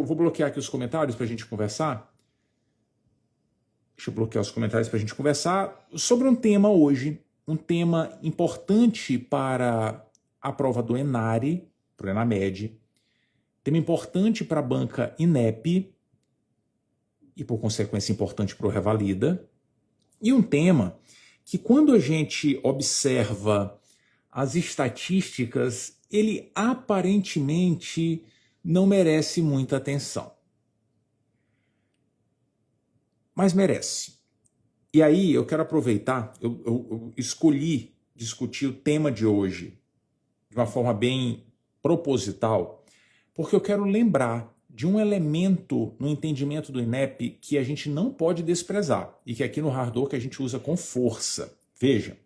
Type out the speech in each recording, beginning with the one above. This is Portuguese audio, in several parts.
vou bloquear aqui os comentários para a gente conversar. Deixa eu bloquear os comentários para a gente conversar sobre um tema hoje, um tema importante para a prova do ENARI, para o ENAMED, tema importante para a banca INEP e, por consequência, importante para o Revalida, e um tema que, quando a gente observa as estatísticas, ele aparentemente não merece muita atenção. Mas merece. E aí eu quero aproveitar, eu escolhi discutir o tema de hoje de uma forma bem proposital, porque eu quero lembrar de um elemento no entendimento do INEP que a gente não pode desprezar e que aqui no Hardor que a gente usa com força. Veja,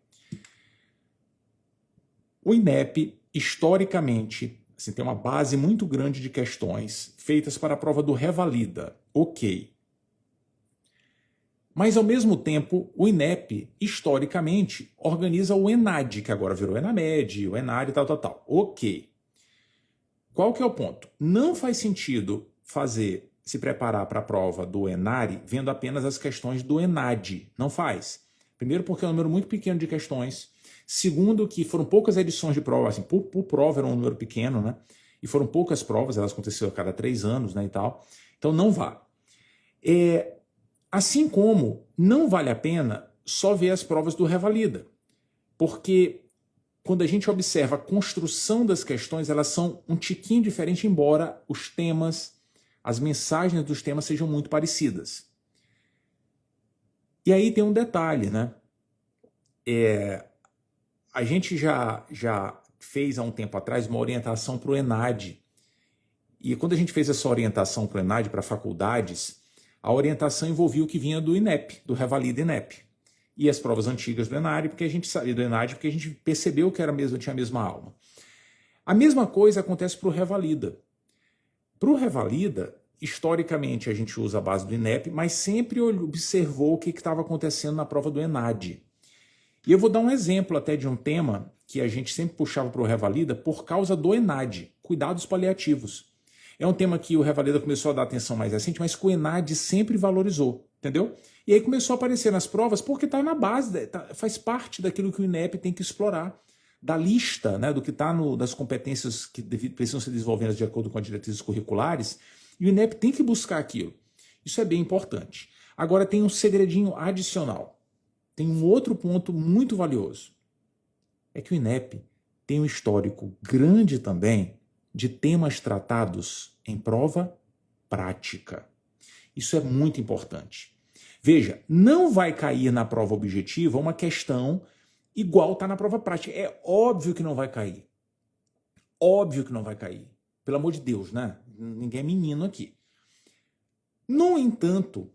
o INEP, historicamente, assim, tem uma base muito grande de questões feitas para a prova do Revalida. Ok. Mas, ao mesmo tempo, o INEP, historicamente, organiza o ENAD, que agora virou ENAMED, o ENARI e tal. Ok. Qual que é o ponto? Não faz sentido se preparar para a prova do ENARI vendo apenas as questões do ENAD. Não faz. Primeiro, porque é um número muito pequeno de questões. Segundo, que foram poucas edições de prova, assim, por prova era um número pequeno, né? E foram poucas provas, elas aconteciam a cada 3 anos, né, e tal. Então, não vá. Assim como não vale a pena só ver as provas do Revalida, porque quando a gente observa a construção das questões, elas são um tiquinho diferente, embora os temas, as mensagens dos temas sejam muito parecidas. E aí tem um detalhe, né? A gente já fez há um tempo atrás uma orientação para o ENAD, e quando a gente fez essa orientação para o ENAD, para faculdades, a orientação envolvia o que vinha do INEP, do Revalida INEP. E as provas antigas do ENAD, porque a gente sabia do ENAD, porque a gente percebeu que tinha a mesma alma. A mesma coisa acontece para o Revalida. Para o Revalida, historicamente a gente usa a base do INEP, mas sempre observou o que estava acontecendo na prova do ENAD. E eu vou dar um exemplo até de um tema que a gente sempre puxava para o Revalida por causa do ENAD, cuidados paliativos. É um tema que o Revalida começou a dar atenção mais recente, mas que o ENAD sempre valorizou, entendeu? E aí começou a aparecer nas provas porque está na base, faz parte daquilo que o INEP tem que explorar, da lista, né, do que está das competências que precisam ser desenvolvidas de acordo com as diretrizes curriculares, e o INEP tem que buscar aquilo. Isso é bem importante. Agora tem um segredinho adicional. Tem um outro ponto muito valioso. É que o INEP tem um histórico grande também de temas tratados em prova prática. Isso é muito importante. Veja, não vai cair na prova objetiva uma questão igual está na prova prática. É óbvio que não vai cair. Óbvio que não vai cair. Pelo amor de Deus, né? Ninguém é menino aqui. No entanto,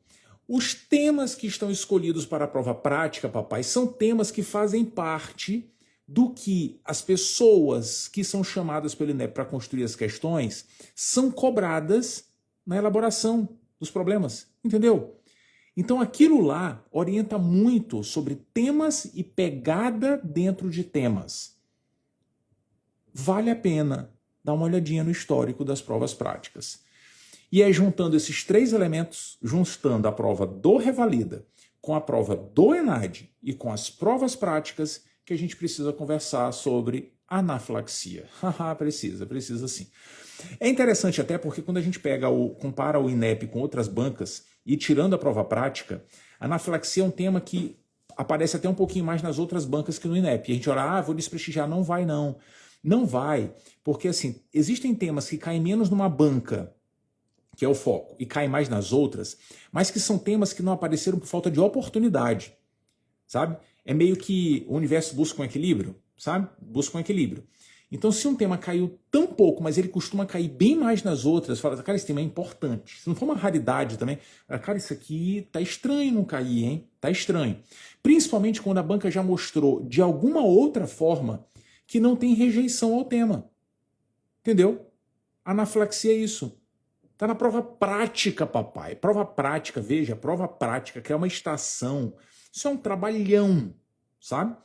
os temas que estão escolhidos para a prova prática, papai, são temas que fazem parte do que as pessoas que são chamadas pelo INEP para construir as questões são cobradas na elaboração dos problemas, entendeu? Então aquilo lá orienta muito sobre temas e pegada dentro de temas. Vale a pena dar uma olhadinha no histórico das provas práticas. E é juntando esses 3 elementos, juntando a prova do Revalida com a prova do ENAD e com as provas práticas, que a gente precisa conversar sobre anafilaxia. Haha, precisa sim. É interessante até porque quando a gente compara o INEP com outras bancas e tirando a prova prática, a anafilaxia é um tema que aparece até um pouquinho mais nas outras bancas que no INEP. E a gente olha, vou desprestigiar, não vai não. Não vai, porque assim, existem temas que caem menos numa banca, que é o foco, e caem mais nas outras, mas que são temas que não apareceram por falta de oportunidade, sabe? É meio que o universo busca um equilíbrio, sabe? Busca um equilíbrio. Então, se um tema caiu tão pouco, mas ele costuma cair bem mais nas outras, fala, cara, esse tema é importante. Se não for uma raridade também, cara, isso aqui tá estranho não cair, hein? Tá estranho. Principalmente quando a banca já mostrou, de alguma outra forma, que não tem rejeição ao tema. Entendeu? Anafilaxia é isso. Tá na prova prática, papai. Prova prática, veja, prova prática, que é uma estação. Isso é um trabalhão, sabe?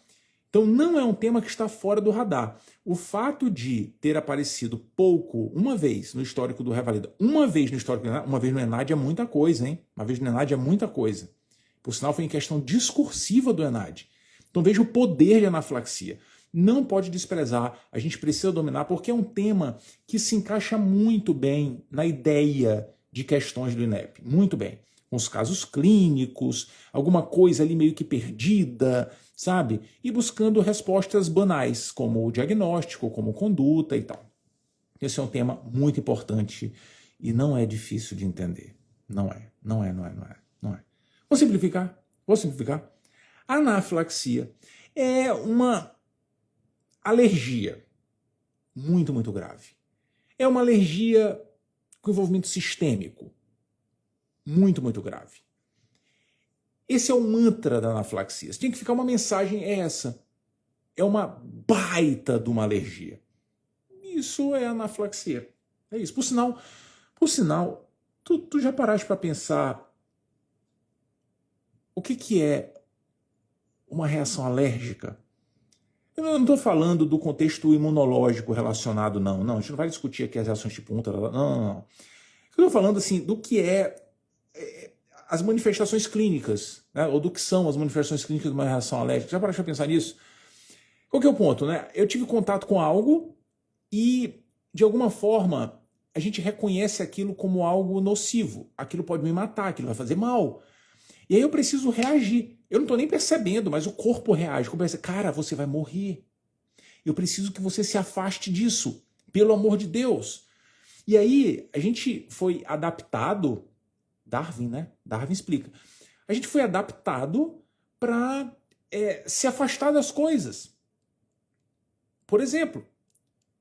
Então não é um tema que está fora do radar. O fato de ter aparecido pouco, uma vez no histórico do Revalida, uma vez no histórico do ENAD, uma vez no ENAD é muita coisa, hein? Uma vez no ENAD é muita coisa. Por sinal, foi em questão discursiva do ENAD. Então veja o poder de anafilaxia. Não pode desprezar, a gente precisa dominar, porque é um tema que se encaixa muito bem na ideia de questões do INEP. Muito bem. Com os casos clínicos, alguma coisa ali meio que perdida, sabe? E buscando respostas banais, como o diagnóstico, como conduta e tal. Esse é um tema muito importante e não é difícil de entender. Não é. Vou simplificar. A anafilaxia é uma alergia muito, muito grave. É uma alergia com envolvimento sistêmico muito, muito grave. Esse é o mantra da anafilaxia. Tem que ficar uma mensagem, é essa. É uma baita de uma alergia. Isso é anafilaxia. É isso. Por sinal, tu já paraste para pensar o que é uma reação alérgica? Eu não estou falando do contexto imunológico relacionado, não. Não, a gente não vai discutir aqui as reações tipo 1, não. Eu estou falando assim, do que as manifestações clínicas, né? Ou do que são as manifestações clínicas de uma reação alérgica. Já paraste para pensar nisso? Qual que é o ponto, né? Eu tive contato com algo e, de alguma forma, a gente reconhece aquilo como algo nocivo. Aquilo pode me matar, aquilo vai fazer mal. E aí eu preciso reagir. Eu não estou nem percebendo, mas o corpo reage. Cara, você vai morrer. Eu preciso que você se afaste disso, pelo amor de Deus. E aí a gente foi adaptado, Darwin, né? Darwin explica. A gente foi adaptado para se afastar das coisas. Por exemplo,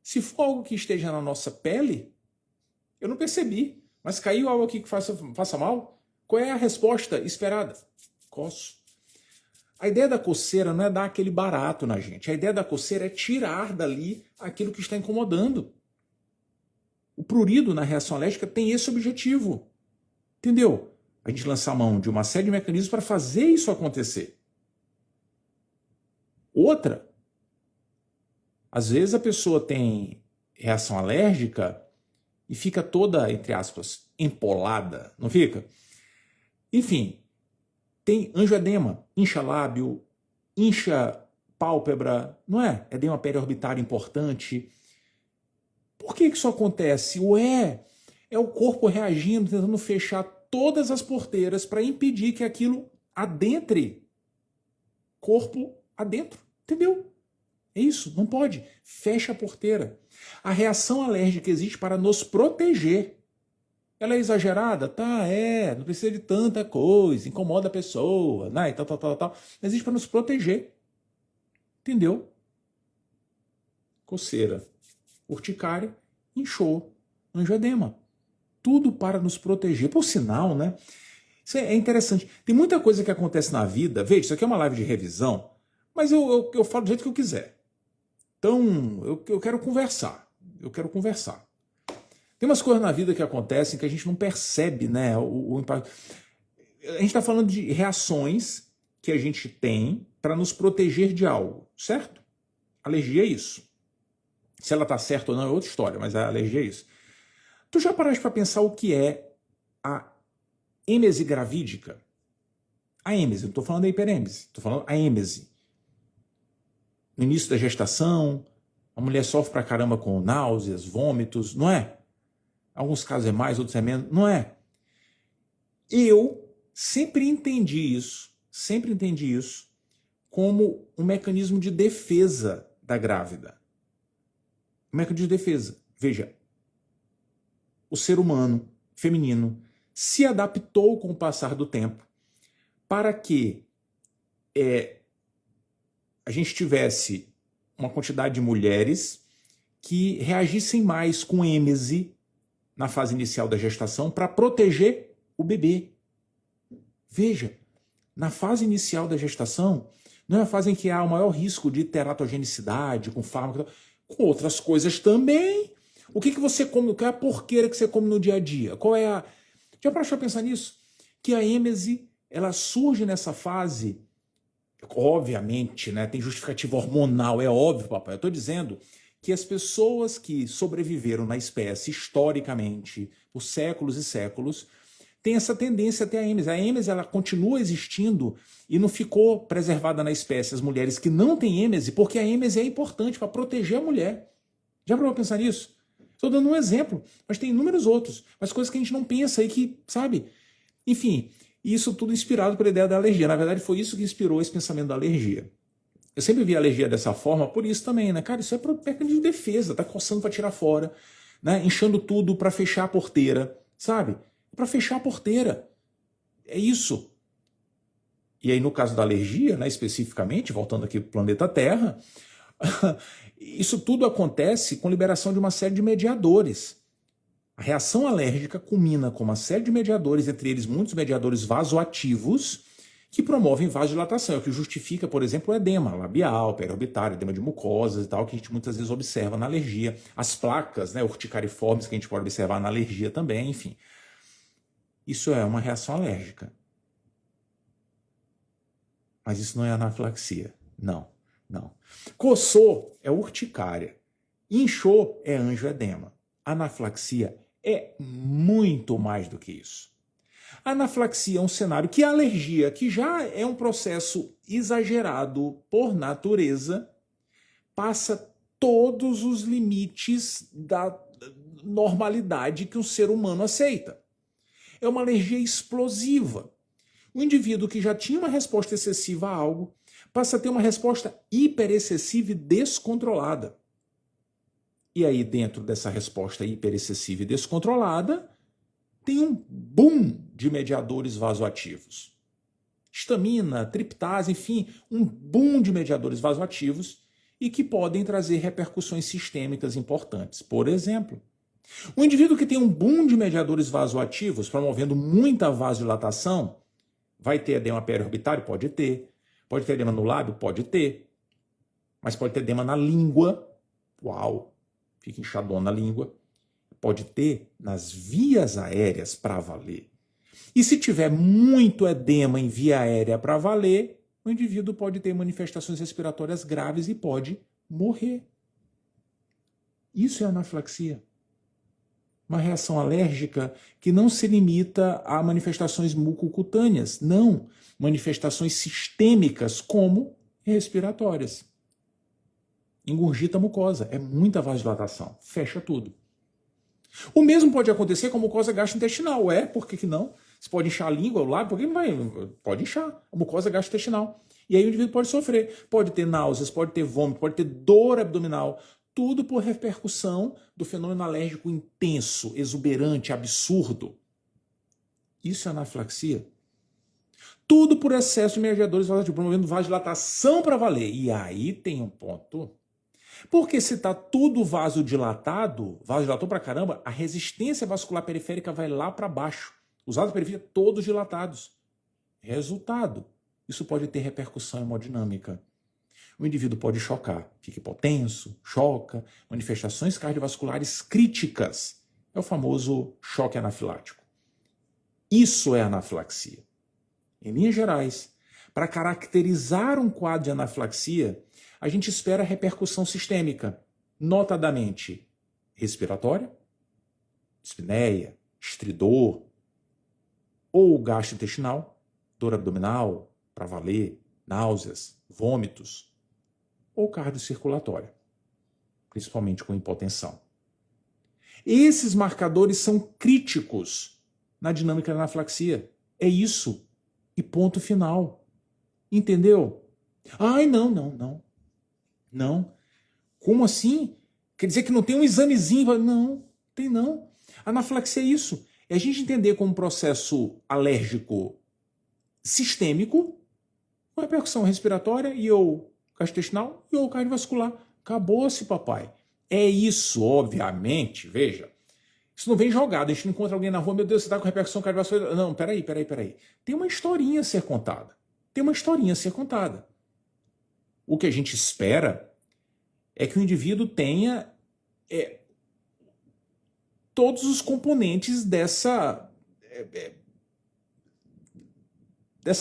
se for algo que esteja na nossa pele, eu não percebi, mas caiu algo aqui que faça mal, qual é a resposta esperada? Coço. A ideia da coceira não é dar aquele barato na gente. A ideia da coceira é tirar dali aquilo que está incomodando. O prurido na reação alérgica tem esse objetivo. Entendeu? A gente lança a mão de uma série de mecanismos para fazer isso acontecer. Outra, às vezes a pessoa tem reação alérgica e fica toda, entre aspas, empolada, não fica? Enfim, tem angioedema, incha lábio, incha pálpebra, não é? Edema periorbitário importante. Por que isso acontece? É o corpo reagindo, tentando fechar todas as porteiras para impedir que aquilo adentre corpo adentro, entendeu? É isso, não pode. Fecha a porteira. A reação alérgica existe para nos proteger. Ela é exagerada? Tá, não precisa de tanta coisa, incomoda a pessoa, né? E tal. Existe para nos proteger. Entendeu? Coceira, urticária, inchou, angioedema. Tudo para nos proteger. Por sinal, né? Isso é interessante. Tem muita coisa que acontece na vida. Veja, isso aqui é uma live de revisão, mas eu falo do jeito que eu quiser. Então, eu quero conversar. Tem umas coisas na vida que acontecem que a gente não percebe, né, o impacto. A gente está falando de reações que a gente tem para nos proteger de algo, certo? Alergia é isso. Se ela está certa ou não é outra história, mas a alergia é isso. Tu já paraste para pensar o que é a êmese gravídica? A êmese, não estou falando da hiperêmese, estou falando a êmese. No início da gestação, a mulher sofre pra caramba com náuseas, vômitos, não é? Alguns casos é mais, outros é menos, não é? Eu sempre entendi isso como um mecanismo de defesa da grávida. Um mecanismo de defesa. Veja, o ser humano feminino se adaptou com o passar do tempo para que a gente tivesse uma quantidade de mulheres que reagissem mais com êmese na fase inicial da gestação para proteger o bebê. Veja, na fase inicial da gestação, não é a fase em que há o maior risco de teratogenicidade, com fármaco, com outras coisas também. O que você come? Qual é a porqueira que você come no dia a dia? Qual é a... Já parou para pensar nisso? Que a êmese, ela surge nessa fase Obviamente, né, tem justificativa hormonal, é óbvio, papai. Eu estou dizendo que as pessoas que sobreviveram na espécie historicamente por séculos e séculos têm essa tendência a ter a êmese. A êmese ela continua existindo e não ficou preservada na espécie as mulheres que não têm êmese, porque a êmese é importante para proteger a mulher. Já parou pra pensar nisso? Estou dando um exemplo, mas tem inúmeros outros, mas coisas que a gente não pensa e que, sabe? Enfim, isso tudo inspirado pela ideia da alergia. Na verdade, foi isso que inspirou esse pensamento da alergia. Eu sempre vi a alergia dessa forma, por isso também, né? Cara, isso é mecanismo de defesa, tá coçando para tirar fora, né? Inchando tudo para fechar a porteira, sabe? Para fechar a porteira. É isso. E aí, no caso da alergia, né, especificamente, voltando aqui para o planeta Terra, isso tudo acontece com liberação de uma série de mediadores. A reação alérgica culmina com uma série de mediadores, entre eles muitos mediadores vasoativos, que promovem vasodilatação, é o que justifica, por exemplo, o edema labial, periorbitário, edema de mucosas e tal, que a gente muitas vezes observa na alergia. As placas, né, urticariformes, que a gente pode observar na alergia também, enfim. Isso é uma reação alérgica. Mas isso não é anafilaxia. Não, não. Coçou é urticária. Inchou é angioedema. Anafilaxia é muito mais do que isso. A anafilaxia é um cenário que a alergia, que já é um processo exagerado por natureza, passa todos os limites da normalidade que o ser humano aceita. É uma alergia explosiva. O indivíduo que já tinha uma resposta excessiva a algo passa a ter uma resposta hiperexcessiva e descontrolada. E aí, dentro dessa resposta hiperexcessiva e descontrolada, tem um boom de mediadores vasoativos. Histamina, triptase, enfim, um boom de mediadores vasoativos e que podem trazer repercussões sistêmicas importantes. Por exemplo, o indivíduo que tem um boom de mediadores vasoativos, promovendo muita vasodilatação, vai ter edema periorbitário? Pode ter. Pode ter edema no lábio? Pode ter. Mas pode ter edema na língua. Uau! Fica inchadona na língua. Pode ter nas vias aéreas para valer. E se tiver muito edema em via aérea para valer, o indivíduo pode ter manifestações respiratórias graves e pode morrer. Isso é anafilaxia. Uma reação alérgica que não se limita a manifestações mucocutâneas, não, manifestações sistêmicas como respiratórias. Engurgita a mucosa, é muita vasodilatação, fecha tudo. O mesmo pode acontecer com a mucosa gastrointestinal, por que não? Você pode inchar a língua, o lábio, por que não vai? Pode inchar a mucosa gastrointestinal. E aí o indivíduo pode sofrer, pode ter náuseas, pode ter vômito, pode ter dor abdominal, tudo por repercussão do fenômeno alérgico intenso, exuberante, absurdo. Isso é anafilaxia. Tudo por excesso de mediadores vasoativos, promovendo vasodilatação para valer. E aí tem um ponto. Porque se está tudo vasodilatou para caramba, a resistência vascular periférica vai lá para baixo. Os vasos periféricos todos dilatados. Resultado, isso pode ter repercussão hemodinâmica. O indivíduo pode chocar, fica hipotenso, choca, manifestações cardiovasculares críticas. É o famoso choque anafilático. Isso é anafilaxia. Em linhas gerais, para caracterizar um quadro de anafilaxia, a gente espera repercussão sistêmica, notadamente respiratória, dispneia, estridor, ou gastrointestinal, dor abdominal, para valer, náuseas, vômitos, ou cardiocirculatória, principalmente com hipotensão. Esses marcadores são críticos na dinâmica da anafilaxia. É isso. E ponto final. Entendeu? Ai, não. Como assim? Quer dizer que não tem um examezinho? Não, tem não. Anafilaxia é isso. É a gente entender como um processo alérgico sistêmico, com repercussão respiratória e ou gastrointestinal e ou cardiovascular. Acabou-se, papai. É isso, obviamente, veja. Isso não vem jogado, a gente não encontra alguém na rua, meu Deus, você está com repercussão cardiovascular. Não, peraí. Tem uma historinha a ser contada. O que a gente espera é que o indivíduo tenha todos os componentes dessa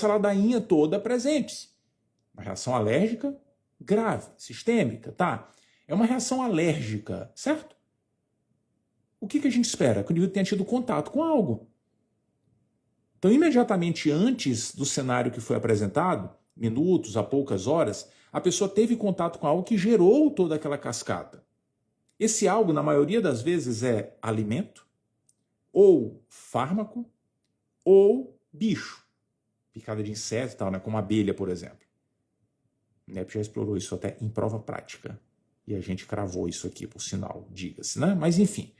ladainha toda presentes. Uma reação alérgica grave, sistêmica, tá? É uma reação alérgica, certo? O que a gente espera? Que o indivíduo tenha tido contato com algo. Então, imediatamente antes do cenário que foi apresentado, minutos a poucas horas, a pessoa teve contato com algo que gerou toda aquela cascata. Esse algo, na maioria das vezes, é alimento, ou fármaco, ou bicho. Picada de inseto e tal, né? Como abelha, por exemplo. O INEP já explorou isso até em prova prática. E a gente cravou isso aqui, por sinal, diga-se, né? Mas, enfim.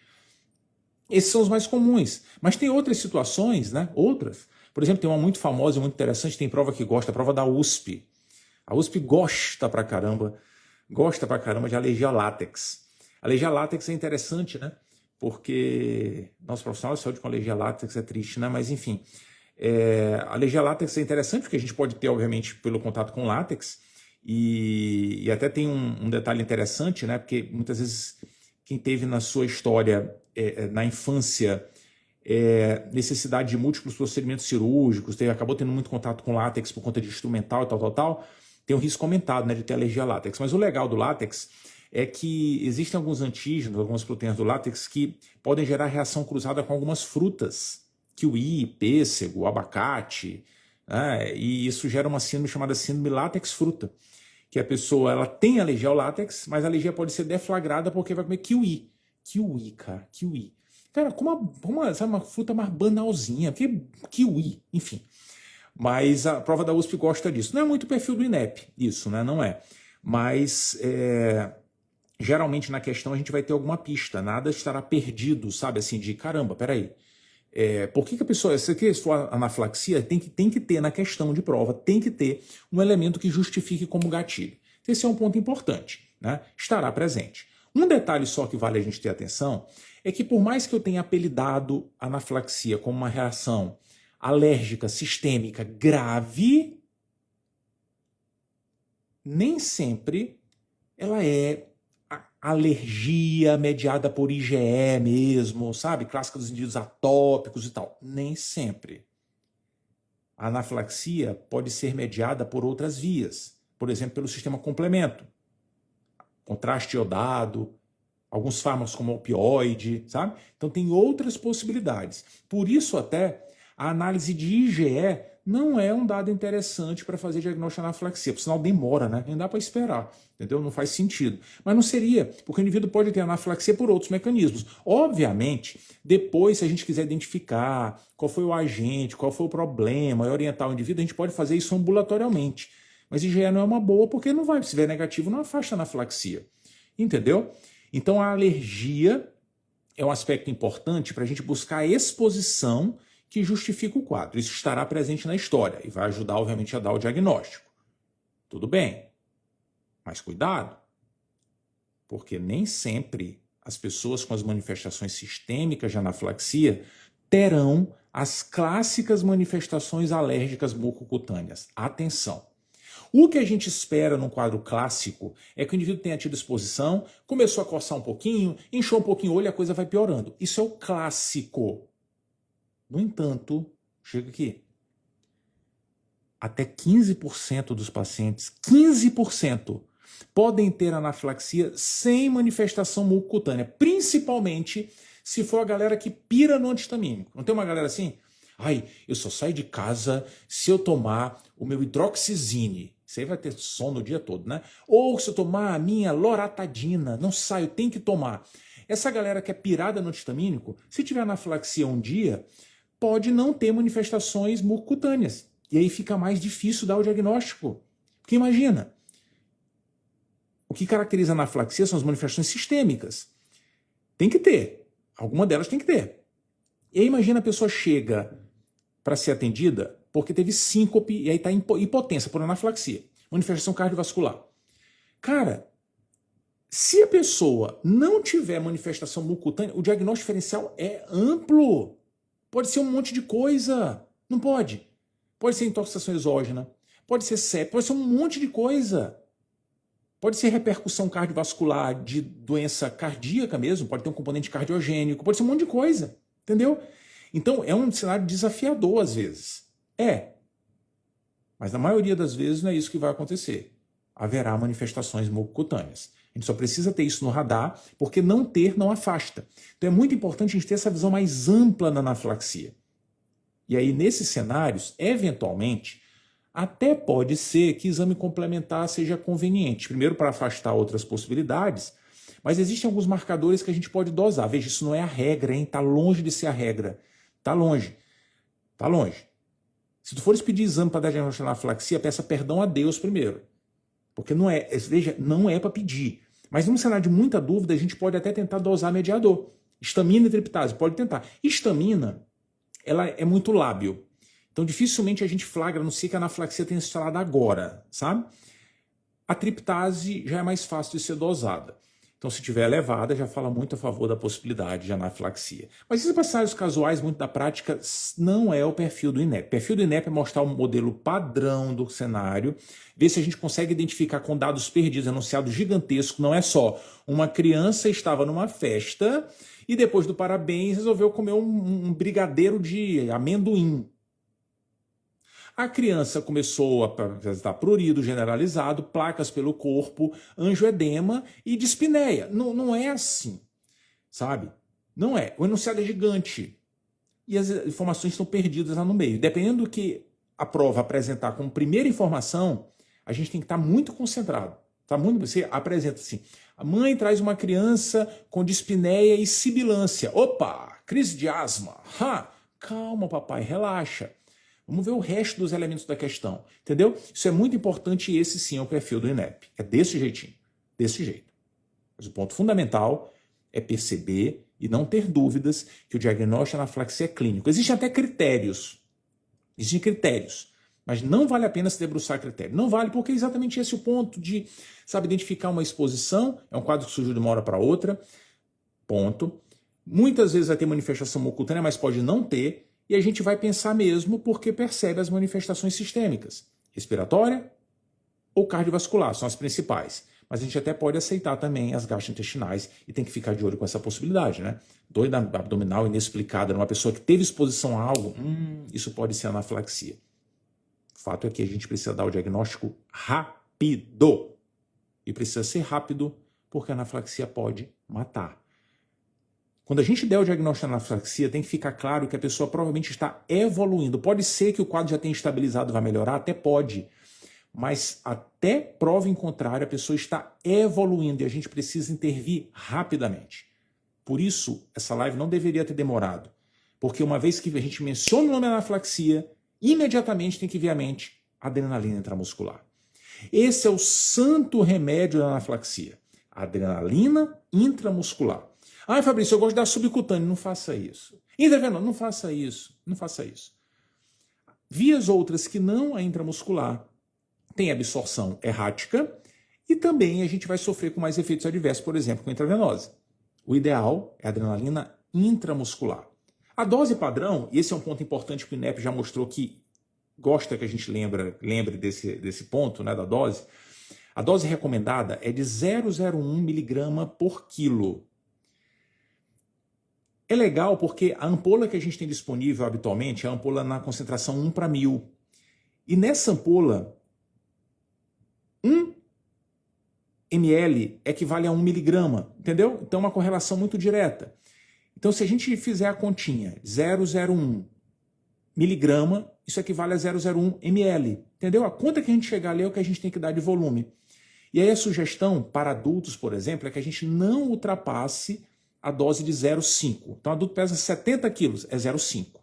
Esses são os mais comuns. Mas tem outras situações, né? Outras. Por exemplo, tem uma muito famosa e muito interessante, tem prova que gosta, a prova da USP. A USP gosta pra caramba de alergia a látex. Alergia a látex é interessante, né? Porque nosso profissional de saúde com alergia a látex é triste, né? Mas, enfim. A alergia a látex é interessante porque a gente pode ter, obviamente, pelo contato com látex. E até tem um detalhe interessante, né? Porque muitas vezes quem teve na sua história, na infância, necessidade de múltiplos procedimentos cirúrgicos, acabou tendo muito contato com látex por conta de instrumental e tal, tem um risco aumentado, né, de ter alergia a látex. Mas o legal do látex é que existem alguns antígenos, algumas proteínas do látex que podem gerar reação cruzada com algumas frutas, kiwi, pêssego, abacate, né, e isso gera uma síndrome chamada síndrome látex-fruta, que a pessoa ela tem alergia ao látex, mas a alergia pode ser deflagrada porque vai comer kiwi. Kiwi, cara, kiwi. Cara, sabe, uma fruta mais banalzinha, porque kiwi, enfim. Mas a prova da USP gosta disso. Não é muito perfil do INEP, isso, né? Não é. Mas, geralmente na questão a gente vai ter alguma pista, nada estará perdido, sabe? Assim, de caramba, peraí. Por que a pessoa, se for anafilaxia, tem que ter na questão de prova, tem que ter um elemento que justifique como gatilho. Esse é um ponto importante, né? Estará presente. Um detalhe só que vale a gente ter atenção é que por mais que eu tenha apelidado a anafilaxia como uma reação alérgica sistêmica grave, nem sempre ela é alergia mediada por IgE mesmo, sabe? Clássica dos indivíduos atópicos e tal. Nem sempre. A anafilaxia pode ser mediada por outras vias. Por exemplo, pelo sistema complemento. Contraste iodado, alguns fármacos como opioide, sabe? Então tem outras possibilidades. Por isso até a análise de IgE não é um dado interessante para fazer diagnóstico de anafilaxia, por sinal demora, né? Nem dá para esperar, entendeu? Não faz sentido. Mas não seria, porque o indivíduo pode ter anafilaxia por outros mecanismos. Obviamente, depois, se a gente quiser identificar qual foi o agente, qual foi o problema, e orientar o indivíduo, a gente pode fazer isso ambulatorialmente. Mas IgE não é uma boa, porque não vai, se tiver negativo, não afasta a anafilaxia. Entendeu? Então a alergia é um aspecto importante para a gente buscar a exposição que justifica o quadro. Isso estará presente na história e vai ajudar, obviamente, a dar o diagnóstico. Tudo bem, mas cuidado, porque nem sempre as pessoas com as manifestações sistêmicas de anafilaxia terão as clássicas manifestações alérgicas mucocutâneas. Atenção! O que a gente espera num quadro clássico é que o indivíduo tenha tido exposição, começou a coçar um pouquinho, inchou um pouquinho o olho e a coisa vai piorando. Isso é o clássico. No entanto, chega aqui, até 15% dos pacientes, 15%, podem ter anafilaxia sem manifestação mucocutânea, principalmente se for a galera que pira no antihistamínico. Não tem uma galera assim? Ai, eu só saio de casa se eu tomar o meu hidroxizine. Você vai ter sono o dia todo, né? Ou se eu tomar a minha loratadina. Não saio, tem que tomar. Essa galera que é pirada no antihistamínico, se tiver anafilaxia um dia, pode não ter manifestações mucocutâneas. E aí fica mais difícil dar o diagnóstico. Porque imagina, o que caracteriza a anafilaxia são as manifestações sistêmicas. Tem que ter. Alguma delas tem que ter. E aí imagina a pessoa chega para ser atendida porque teve síncope e aí está em hipotensão por anafilaxia. Manifestação cardiovascular. Cara, se a pessoa não tiver manifestação mucocutânea, o diagnóstico diferencial é amplo. Pode ser um monte de coisa. Não pode. Pode ser intoxicação exógena, pode ser sepsis, pode ser um monte de coisa. Pode ser repercussão cardiovascular de doença cardíaca mesmo, pode ter um componente cardiogênico, pode ser um monte de coisa, entendeu? Então é um cenário desafiador às vezes. Mas na maioria das vezes não é isso que vai acontecer. Haverá manifestações mucocutâneas. A gente só precisa ter isso no radar, porque não ter não afasta. Então é muito importante a gente ter essa visão mais ampla da anafilaxia. E aí, nesses cenários, eventualmente, até pode ser que exame complementar seja conveniente. Primeiro, para afastar outras possibilidades, mas existem alguns marcadores que a gente pode dosar. Veja, isso não é a regra, hein? Está longe de ser a regra. Está longe. Está longe. Se tu fores pedir exame para dar diagnóstico de anafilaxia, peça perdão a Deus primeiro. Porque não é, veja, não é para pedir. Mas num cenário de muita dúvida, a gente pode até tentar dosar mediador. Histamina e triptase, pode tentar. Histamina, ela é muito lábil. Então dificilmente a gente flagra, a não ser que a anafilaxia tenha se instalado agora, sabe? A triptase já é mais fácil de ser dosada. Então, se tiver elevada, já fala muito a favor da possibilidade de anafilaxia. Mas esses cenários casuais, muito da prática, não é o perfil do INEP. O perfil do INEP é mostrar um modelo padrão do cenário, ver se a gente consegue identificar com dados perdidos, enunciado gigantesco. Não é só uma criança estava numa festa e depois do parabéns resolveu comer um brigadeiro de amendoim. A criança começou a apresentar prurido generalizado, placas pelo corpo, angioedema e dispneia. Não, não é assim, sabe? Não é. O enunciado é gigante e as informações estão perdidas lá no meio. Dependendo do que a prova apresentar como primeira informação, a gente tem que estar muito concentrado. Tá muito, você apresenta assim, a mãe traz uma criança com dispneia e sibilância. Opa, crise de asma. Calma, papai, relaxa. Vamos ver o resto dos elementos da questão, entendeu? Isso é muito importante e esse sim é o perfil do INEP. É desse jeitinho, desse jeito. Mas o ponto fundamental é perceber e não ter dúvidas que o diagnóstico de anafilaxia é clínico. Existem até critérios, mas não vale a pena se debruçar a critério. Não vale porque é exatamente esse o ponto de, sabe, identificar uma exposição, é um quadro que surgiu de uma hora para outra, ponto. Muitas vezes vai ter manifestação mucocutânea, mas pode não ter. E a gente vai pensar mesmo porque percebe as manifestações sistêmicas. Respiratória ou cardiovascular, são as principais. Mas a gente até pode aceitar também as gastrointestinais e tem que ficar de olho com essa possibilidade, né? Doida abdominal inexplicada numa pessoa que teve exposição a algo, isso pode ser anafilaxia. O fato é que a gente precisa dar o diagnóstico rápido. E precisa ser rápido porque a anafilaxia pode matar. Quando a gente der o diagnóstico de anafilaxia, tem que ficar claro que a pessoa provavelmente está evoluindo. Pode ser que o quadro já tenha estabilizado, vai melhorar, até pode. Mas até prova em contrário, a pessoa está evoluindo e a gente precisa intervir rapidamente. Por isso, essa live não deveria ter demorado. Porque uma vez que a gente menciona o nome anafilaxia, imediatamente tem que vir à mente a adrenalina intramuscular. Esse é o santo remédio da anafilaxia. A adrenalina intramuscular. Ai, Fabrício, eu gosto da subcutânea. Não faça isso. Intervenor, não faça isso. Não faça isso. Vias outras que não a intramuscular tem absorção errática e também a gente vai sofrer com mais efeitos adversos, por exemplo, com intravenose. O ideal é a adrenalina intramuscular. A dose padrão, e esse é um ponto importante que o INEP já mostrou que gosta que a gente lembre desse ponto, né, da dose. A dose recomendada é de 0,01 miligrama por quilo. É legal porque a ampola que a gente tem disponível habitualmente é a ampola na concentração 1 para 1000. E nessa ampola, 1 ml equivale a 1 miligrama, entendeu? Então é uma correlação muito direta. Então se a gente fizer a continha 0,01 miligrama, isso equivale a 0,01 ml, entendeu? A conta que a gente chegar ali é o que a gente tem que dar de volume. E aí a sugestão para adultos, por exemplo, é que a gente não ultrapasse a dose de 0,5. Então, adulto pesa 70 quilos, é 0,5.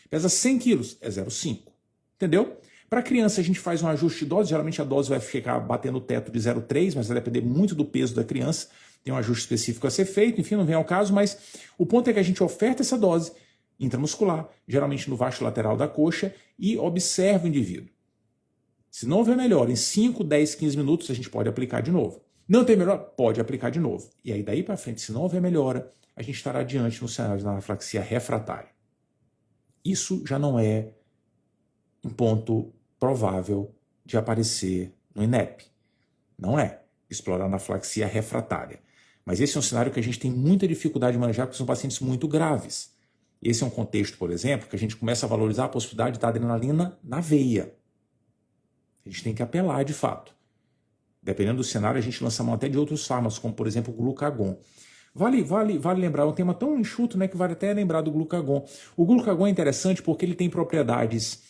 Pesa 100 quilos, é 0,5. Entendeu? Para criança, a gente faz um ajuste de dose. Geralmente, a dose vai ficar batendo o teto de 0,3, mas vai depender muito do peso da criança. Tem um ajuste específico a ser feito. Enfim, não vem ao caso, mas o ponto é que a gente oferta essa dose intramuscular, geralmente no vasto lateral da coxa, e observa o indivíduo. Se não houver melhora, em 5, 10, 15 minutos, a gente pode aplicar de novo. Não tem melhora? Pode aplicar de novo. E aí, daí para frente, se não houver melhora, a gente estará adiante no cenário da anafilaxia refratária. Isso já não é um ponto provável de aparecer no INEP. Não é. Explorar a anafilaxia refratária. Mas esse é um cenário que a gente tem muita dificuldade de manejar porque são pacientes muito graves. Esse é um contexto, por exemplo, que a gente começa a valorizar a possibilidade da adrenalina na veia. A gente tem que apelar de fato. Dependendo do cenário, a gente lança mão até de outros fármacos, como por exemplo o glucagon. Vale lembrar, é um tema tão enxuto, né, que vale até lembrar do glucagon. O glucagon é interessante porque ele tem propriedades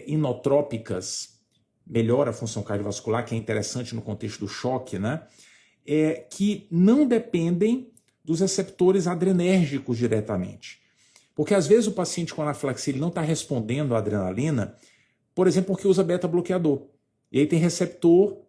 inotrópicas, melhora a função cardiovascular, que é interessante no contexto do choque, né, que não dependem dos receptores adrenérgicos diretamente. Porque às vezes o paciente com anafilaxia ele não está respondendo à adrenalina, por exemplo, porque usa beta-bloqueador. E aí tem receptor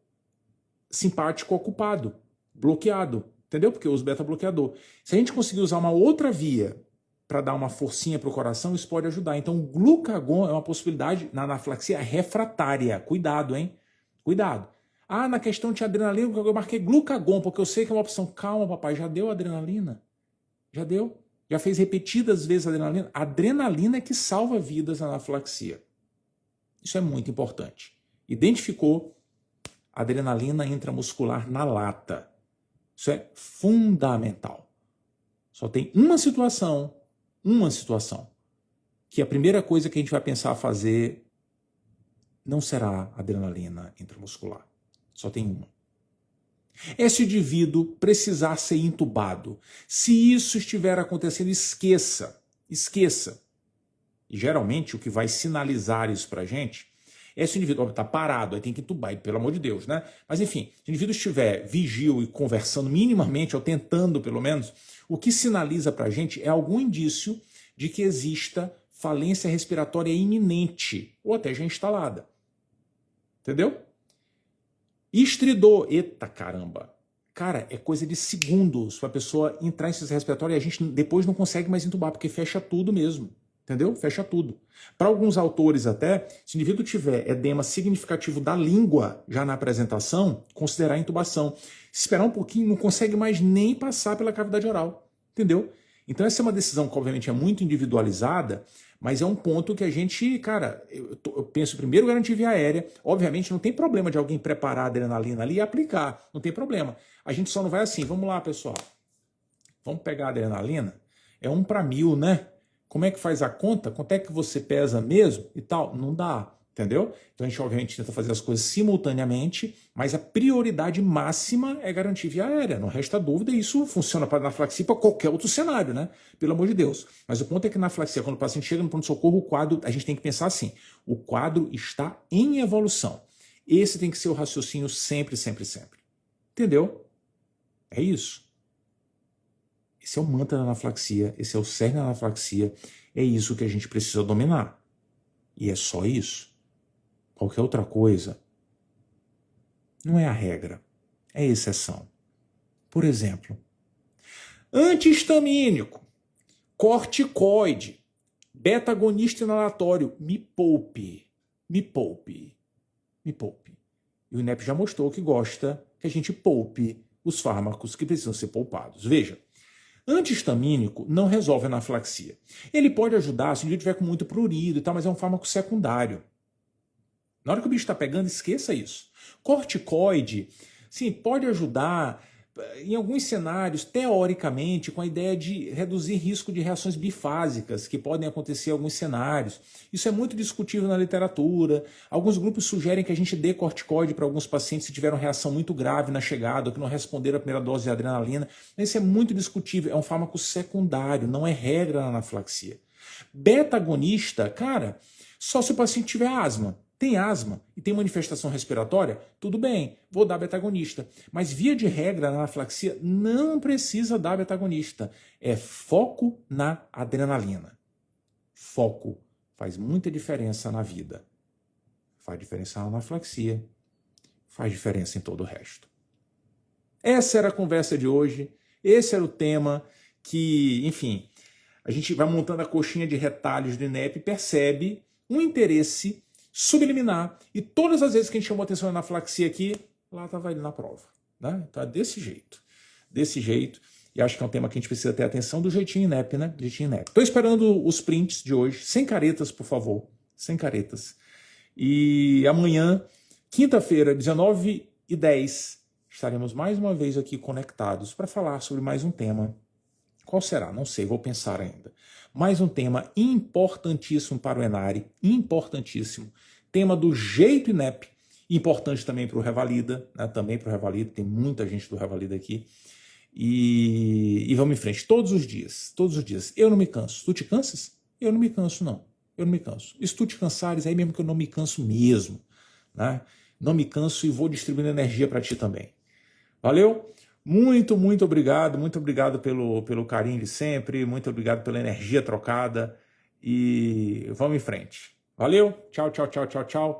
simpático ocupado, bloqueado, entendeu? Porque usa beta-bloqueador. Se a gente conseguir usar uma outra via para dar uma forcinha para o coração, isso pode ajudar. Então o glucagon é uma possibilidade na anafilaxia refratária. Cuidado, hein? Cuidado. Ah, na questão de adrenalina, eu marquei glucagon, porque eu sei que é uma opção. Calma, papai, já deu adrenalina? Já deu? Já fez repetidas vezes adrenalina? A adrenalina é que salva vidas na anafilaxia. Isso é muito importante. Identificou adrenalina intramuscular na lata. Isso é fundamental. Só tem uma situação, que a primeira coisa que a gente vai pensar a fazer não será adrenalina intramuscular. Só tem uma. Esse indivíduo precisar ser intubado. Se isso estiver acontecendo, esqueça. Esqueça. E geralmente o que vai sinalizar isso pra gente é se o indivíduo está parado, aí tem que entubar, pelo amor de Deus, né? Mas enfim, se o indivíduo estiver vigil e conversando minimamente, ou tentando pelo menos, o que sinaliza pra gente é algum indício de que exista falência respiratória iminente, ou até já instalada. Entendeu? Estridor, eita caramba. Cara, é coisa de segundos para a pessoa entrar em insuficiência respiratória e a gente depois não consegue mais entubar, porque fecha tudo mesmo. Entendeu? Fecha tudo. Para alguns autores até, se o indivíduo tiver edema significativo da língua já na apresentação, considerar a intubação. Se esperar um pouquinho, não consegue mais nem passar pela cavidade oral. Entendeu? Então essa é uma decisão que obviamente é muito individualizada, mas é um ponto que a gente, cara, eu penso primeiro garantir via aérea. Obviamente não tem problema de alguém preparar a adrenalina ali e aplicar. Não tem problema. A gente só não vai assim, vamos lá pessoal. Vamos pegar a adrenalina? É 1:1000, né? Como é que faz a conta? Quanto é que você pesa mesmo e tal? Não dá, entendeu? Então a gente obviamente tenta fazer as coisas simultaneamente, mas a prioridade máxima é garantir via aérea. Não resta dúvida, isso funciona para anafilaxia para qualquer outro cenário, né? Pelo amor de Deus. Mas o ponto é que na anafilaxia, quando o paciente chega no pronto-socorro, o quadro, a gente tem que pensar assim, o quadro está em evolução. Esse tem que ser o raciocínio sempre, sempre, sempre. Entendeu? É isso. Esse é o mantra da anafilaxia, esse é o cerne da anafilaxia, é isso que a gente precisa dominar. E é só isso. Qualquer outra coisa não é a regra, é exceção. Por exemplo, antihistamínico, corticoide, beta-agonista inalatório, me poupe, me poupe, me poupe. E o INEP já mostrou que gosta que a gente poupe os fármacos que precisam ser poupados. Veja, antihistamínico não resolve a anafilaxia. Ele pode ajudar se o indivíduo tiver com muito prurido e tal, mas é um fármaco secundário. Na hora que o bicho está pegando, esqueça isso. Corticoide, sim, pode ajudar em alguns cenários, teoricamente, com a ideia de reduzir risco de reações bifásicas que podem acontecer em alguns cenários. Isso é muito discutível na literatura. Alguns grupos sugerem que a gente dê corticoide para alguns pacientes que tiveram reação muito grave na chegada, ou que não responderam à primeira dose de adrenalina. Isso é muito discutível. É um fármaco secundário, não é regra na anafilaxia. Beta-agonista, cara, só se o paciente tiver asma. Tem asma e tem manifestação respiratória? Tudo bem, vou dar beta-agonista. Mas via de regra, na anafilaxia, não precisa dar beta-agonista. É foco na adrenalina. Foco faz muita diferença na vida. Faz diferença na anafilaxia, faz diferença em todo o resto. Essa era a conversa de hoje, esse era o tema que, enfim, a gente vai montando a coxinha de retalhos do INEP e percebe um interesse subliminar. E todas as vezes que a gente chamou atenção na anafilaxia aqui, lá estava ele na prova. Né? Então é desse jeito. Desse jeito. E acho que é um tema que a gente precisa ter atenção do jeitinho INEP, né? Jeitinho INEP. Estou esperando os prints de hoje. Sem caretas, por favor. Sem caretas. E amanhã, quinta-feira, 19h10, estaremos mais uma vez aqui conectados para falar sobre mais um tema. Qual será? Não sei, vou pensar ainda. Mais um tema importantíssimo para o Enare, importantíssimo. Tema do jeito INEP Importante também para o Revalida, né? Também para o Revalida, tem muita gente do Revalida aqui. E vamos em frente, todos os dias, todos os dias. Eu não me canso. Tu te cansas? Eu não me canso, não. Eu não me canso. E se tu te cansares, aí mesmo que eu não me canso mesmo, né? Não me canso e vou distribuindo energia para ti também. Valeu? Muito obrigado pelo carinho de sempre, muito obrigado pela energia trocada e vamos em frente. Valeu? Tchau, tchau, tchau, tchau, tchau.